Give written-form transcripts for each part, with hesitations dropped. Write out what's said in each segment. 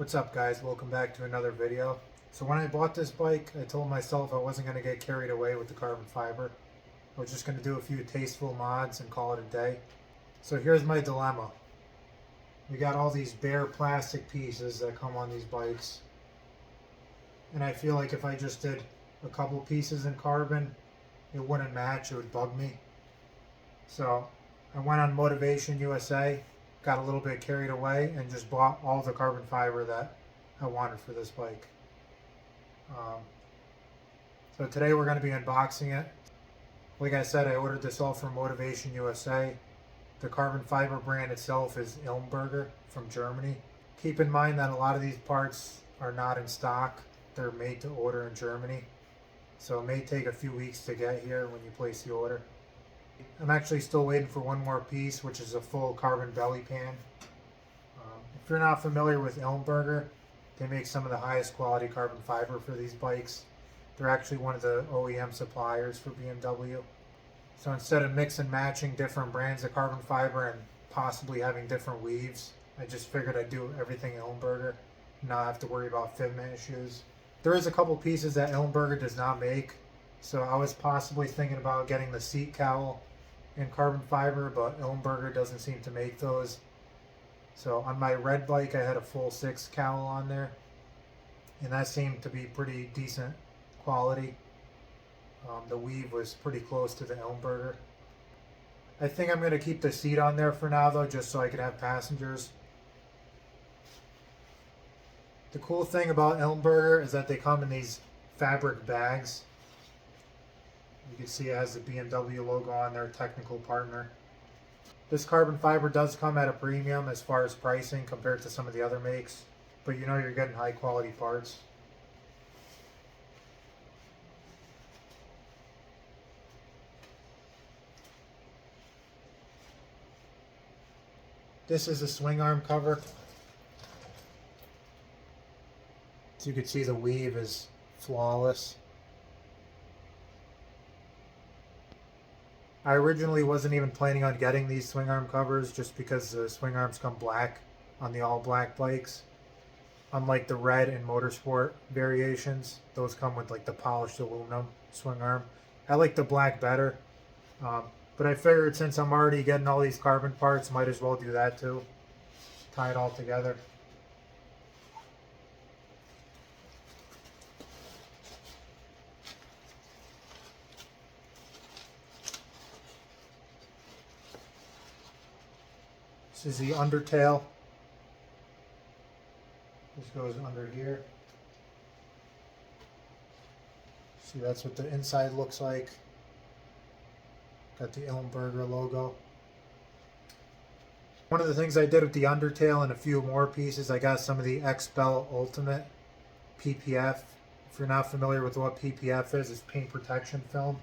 What's up guys, welcome back to another video. So when I bought this bike, I told myself I wasn't going to get carried away with the carbon fiber. I was just going to do a few tasteful mods and call it a day. So here's my dilemma. We got all these bare plastic pieces that come on these bikes. And I feel like if I just did a couple pieces in carbon, it wouldn't match, it would bug me. So I went on Motivation USA, got a little bit carried away, and just bought all the carbon fiber that I wanted for this bike. So today we're going to be unboxing it. Like I said, I ordered this all from Motivation USA. The carbon fiber brand itself is Ilmberger from Germany. Keep in mind that a lot of these parts are not in stock. They're made to order in Germany. So it may take a few weeks to get here when you place the order. I'm actually still waiting for one more piece, which is a full carbon belly pan. If you're not familiar with Ilmberger, they make some of the highest quality carbon fiber for these bikes. They're actually one of the OEM suppliers for Bmw. So instead of mix and matching different brands of carbon fiber and possibly having different weaves, I just figured I'd do everything Ilmberger and not have to worry about fitment issues. There is a couple pieces that Ilmberger does not make, so I was possibly thinking about getting the seat cowl in carbon fiber, but Ilmberger doesn't seem to make those. So on my red bike I had a full 6 cowl on there, and that seemed to be pretty decent quality. The weave was pretty close to the Ilmberger. I think I'm going to keep the seat on there for now though, just so I could have passengers. The cool thing about Ilmberger is that they come in these fabric bags. You can see it has the BMW logo on there, technical partner. This carbon fiber does come at a premium as far as pricing compared to some of the other makes, but you know you're getting high quality parts. This is a swing arm cover. So you can see the weave is flawless. I originally wasn't even planning on getting these swing arm covers just because the swing arms come black on the all black bikes. Unlike the red and motorsport variations, those come with like the polished aluminum swing arm. I like the black better, but I figured since I'm already getting all these carbon parts, might as well do that too. Tie it all together. This is the undertail. This goes under here. See, that's what the inside looks like. Got the Ilmberger logo. One of the things I did with the undertail and a few more pieces, I got some of the X-Bell Ultimate PPF. If you're not familiar with what PPF is, it's paint protection film.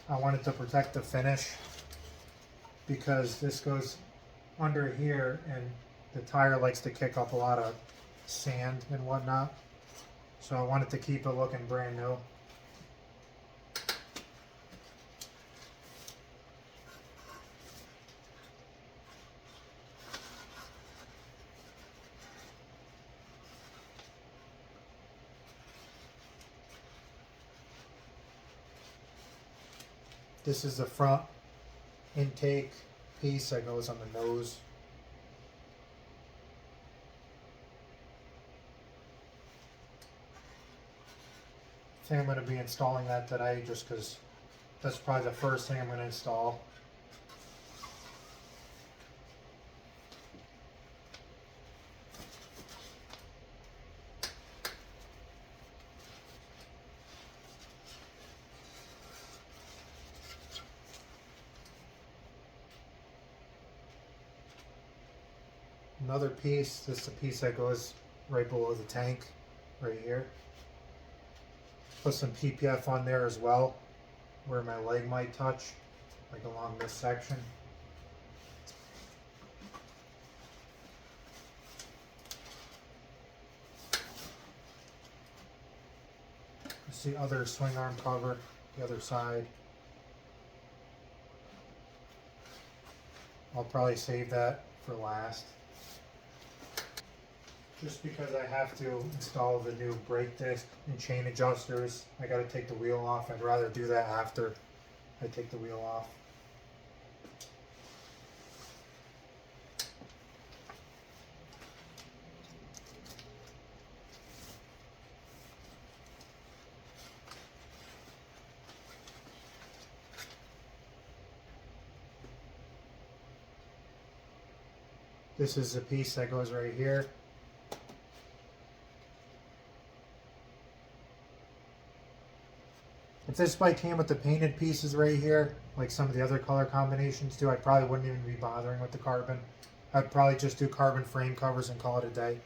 I wanted to protect the finish because this goes under here and the tire likes to kick up a lot of sand and whatnot, so I wanted to keep it looking brand new. This is the front intake piece that goes on the nose. I think I'm going to be installing that today just because that's probably the first thing I'm going to install. Another piece, this is the piece that goes right below the tank, right here. Put some PPF on there as well, where my leg might touch, like along this section. It's the other swing arm cover, the other side. I'll probably save that for last. just because I have to install the new brake disc and chain adjusters. I got to take the wheel off. I'd rather do that after I take the wheel off. This is the piece that goes right here. If this bike came with the painted pieces right here, like some of the other color combinations do, I probably wouldn't even be bothering with the carbon. I'd probably just do carbon frame covers and call it a day.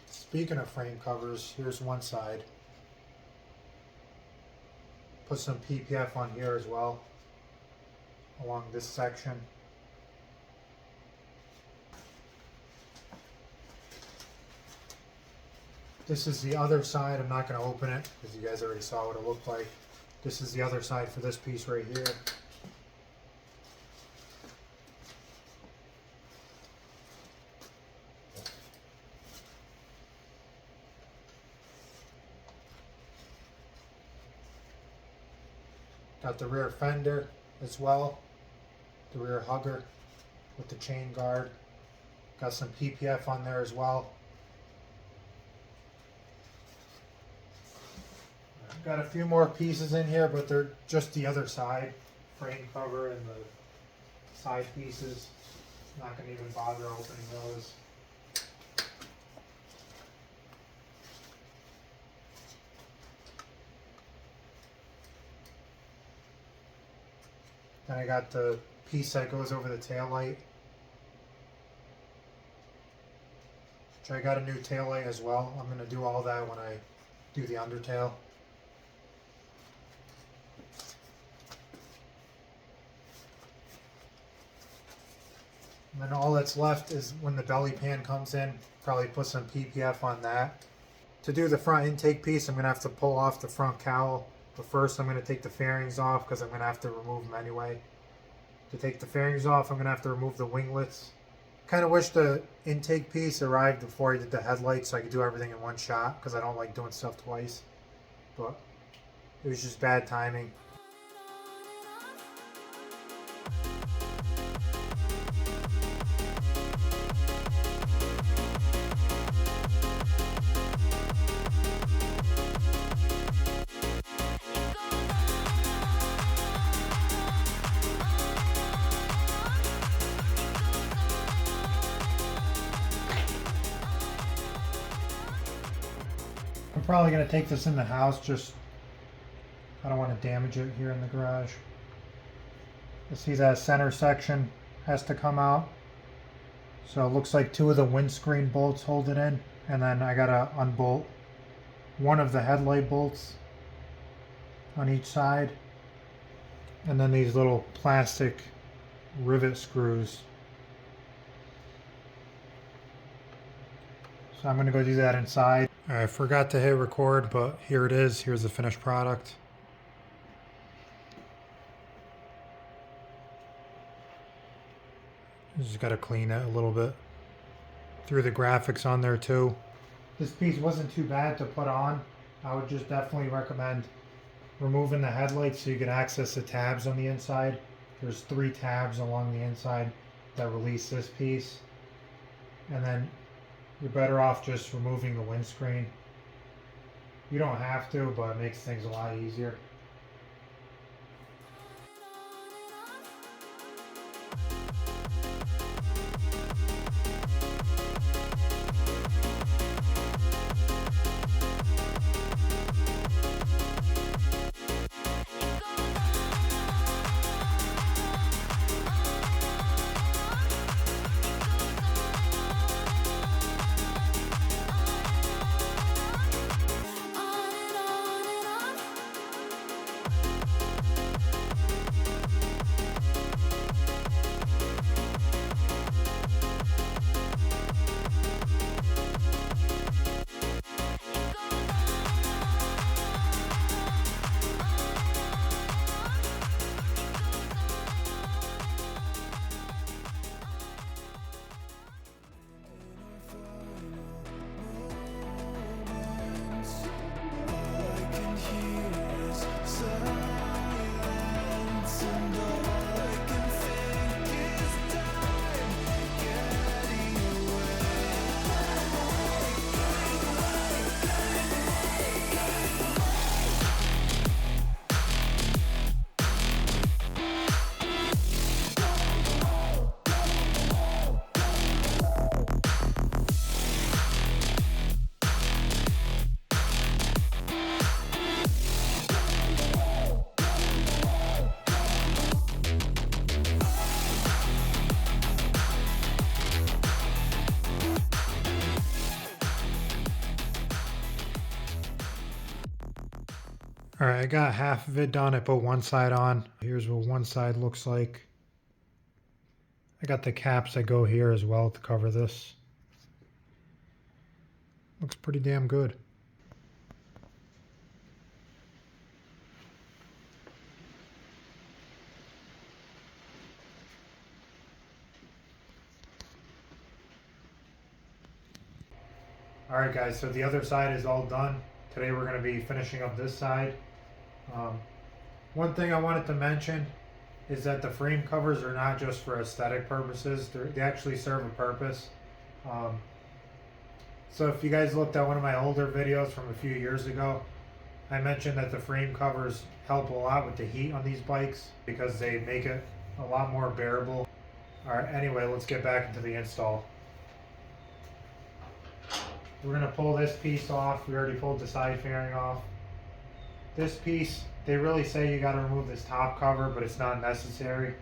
Speaking of frame covers, here's one side. Put some PPF on here as well, along this section. This is the other side. I'm not going to open it because you guys already saw what it looked like. This is the other side for this piece right here. Got the rear fender as well, the rear hugger with the chain guard. Got some PPF on there as well. I've got a few more pieces in here, but they're just the other side. Frame cover and the side pieces. Not going to even bother opening those. Then I got the piece that goes over the tail light. Which I got a new tail light as well. I'm going to do all that when I do the undertail. And then all that's left is when the belly pan comes in, probably put some PPF on that. To do the front intake piece, I'm going to have to pull off the front cowl. But first I'm going to take the fairings off because I'm going to have to remove them anyway. To take the fairings off, I'm going to have to remove the winglets. Kind of wish the intake piece arrived before I did the headlights so I could do everything in one shot because I don't like doing stuff twice. But it was just bad timing. I'm probably going to take this in the house, just I don't want to damage it here in the garage. You see that center section has to come out. So it looks like two of the windscreen bolts hold it in, and then I got to unbolt one of the headlight bolts on each side. And then these little plastic rivet screws. So I'm going to go do that inside. I forgot to hit record, but here it is. Here's the finished product. Just got to clean it a little bit. Threw the graphics on there too. This piece wasn't too bad to put on. I would just definitely recommend removing the headlights so you can access the tabs on the inside. There's 3 tabs along the inside that release this piece. And then you're better off just removing the windscreen. You don't have to, but it makes things a lot easier. All right, I got half of it done. I put one side on. Here's what one side looks like. I got the caps that go here as well to cover this. Looks pretty damn good. Alright guys, so the other side is all done. Today we're going to be finishing up this side. One thing I wanted to mention is that the frame covers are not just for aesthetic purposes. They actually serve a purpose. So if you guys looked at one of my older videos from a few years ago, I mentioned that the frame covers help a lot with the heat on these bikes because they make it a lot more bearable. Alright, anyway, let's get back into the install. We're going to pull this piece off. We already pulled the side fairing off. This piece, they really say you got to remove this top cover, but it's not necessary.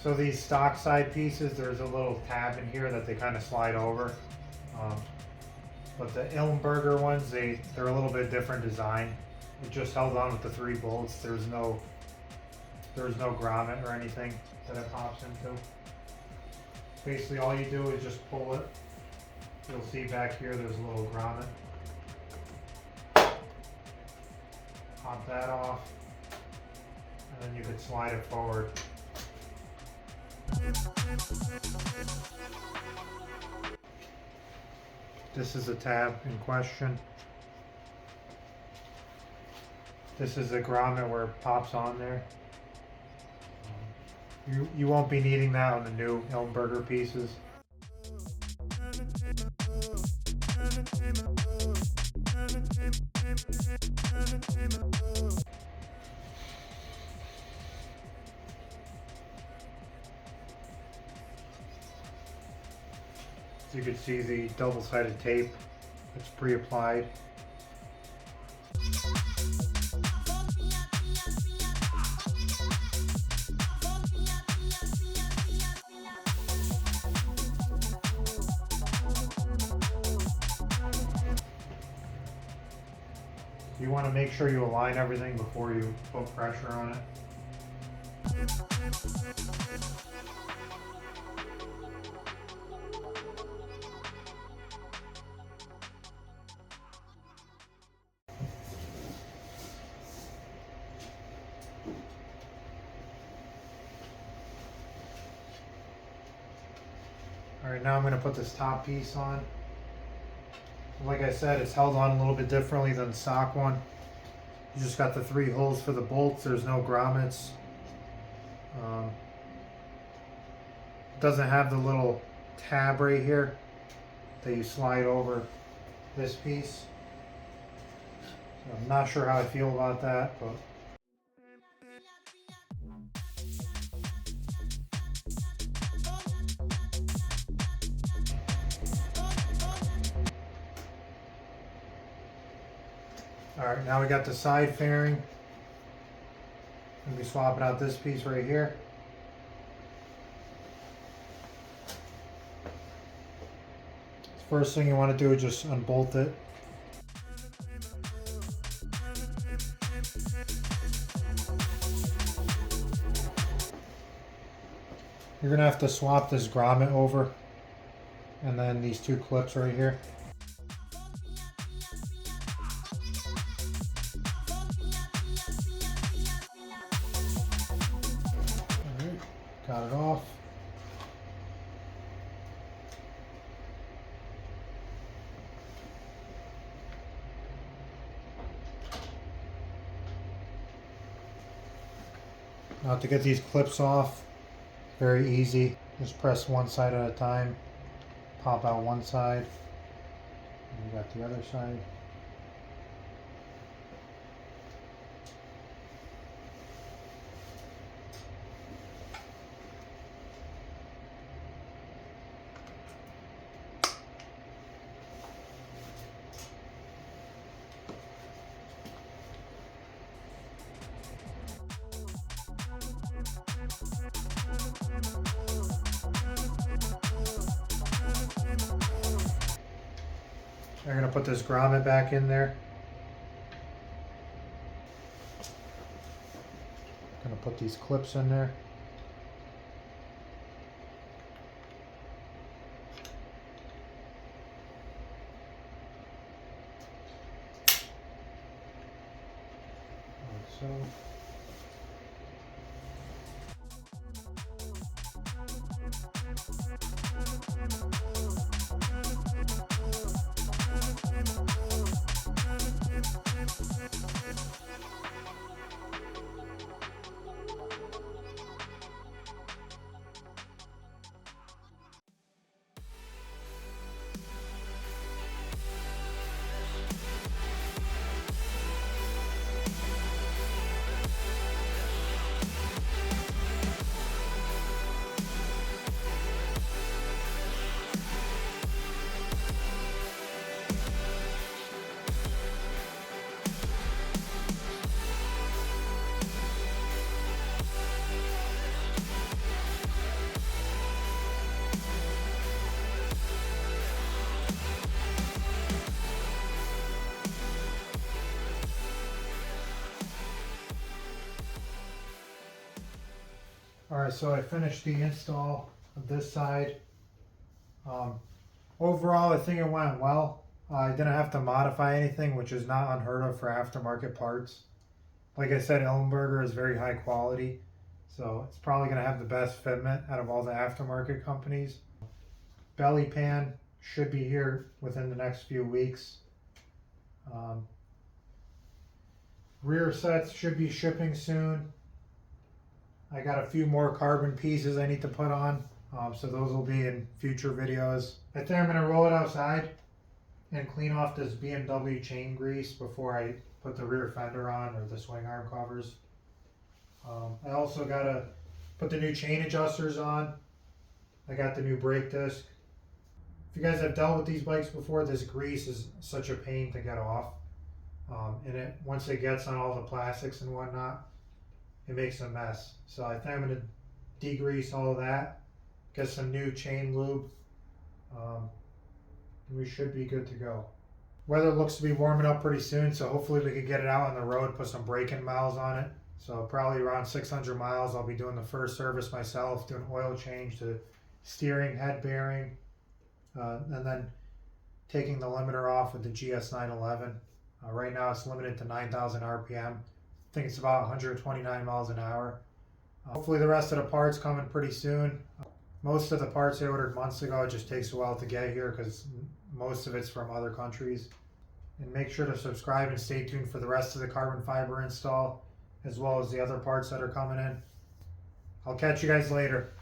So these stock side pieces, there's a little tab in here that they kind of slide over. But the Ilmberger ones, they're a little bit different design. It just held on with the 3 bolts. There's no grommet or anything that it pops into. Basically all you do is just pull it. You'll see back here there's a little grommet. Pop that off, and then you could slide it forward. This is the tab in question. This is the grommet where it pops on there. You won't be needing that on the new Ilmberger pieces. As you can see, the double-sided tape, it's pre-applied. You want to make sure you align everything before you put pressure on it. Alright, now I'm going to put this top piece on. Like I said, it's held on a little bit differently than the stock one. You just got the 3 holes for the bolts. There's no grommets. It doesn't have the little tab right here that you slide over this piece. So I'm not sure how I feel about that, but alright, now we got the side fairing. We'll be swapping out this piece right here. First thing you want to do is just unbolt it. You're going to have to swap this grommet over, and then these 2 clips right here. Alright, got it off. Now to get these clips off, very easy. Just press one side at a time. Pop out one side. And you got the other side. I'm going to put this grommet back in there. Going to put these clips in there. Like so. Alright, so I finished the install of this side. Overall, I think it went well. I didn't have to modify anything, which is not unheard of for aftermarket parts. Like I said, Ilmberger is very high quality, so it's probably going to have the best fitment out of all the aftermarket companies. Belly pan should be here within the next few weeks. Rear sets should be shipping soon. I got a few more carbon pieces I need to put on, so those will be in future videos. I think I'm going to roll it outside and clean off this BMW chain grease before I put the rear fender on or the swing arm covers. I also got to put the new chain adjusters on. I got the new brake disc. If you guys have dealt with these bikes before, this grease is such a pain to get off. And once it gets on all the plastics and whatnot, it makes a mess. So I think I'm going to degrease all of that, get some new chain lube. We should be good to go. Weather looks to be warming up pretty soon, so hopefully we can get it out on the road, put some braking miles on it. So probably around 600 miles, I'll be doing the first service myself, doing oil change to steering, head bearing, and then taking the limiter off with the GS911. Right now it's limited to 9,000 RPM. I think it's about 129 miles an hour. Hopefully the rest of the parts coming pretty soon. Most of the parts I ordered months ago, it just takes a while to get here because most of it's from other countries. And make sure to subscribe and stay tuned for the rest of the carbon fiber install, as well as the other parts that are coming in. I'll catch you guys later.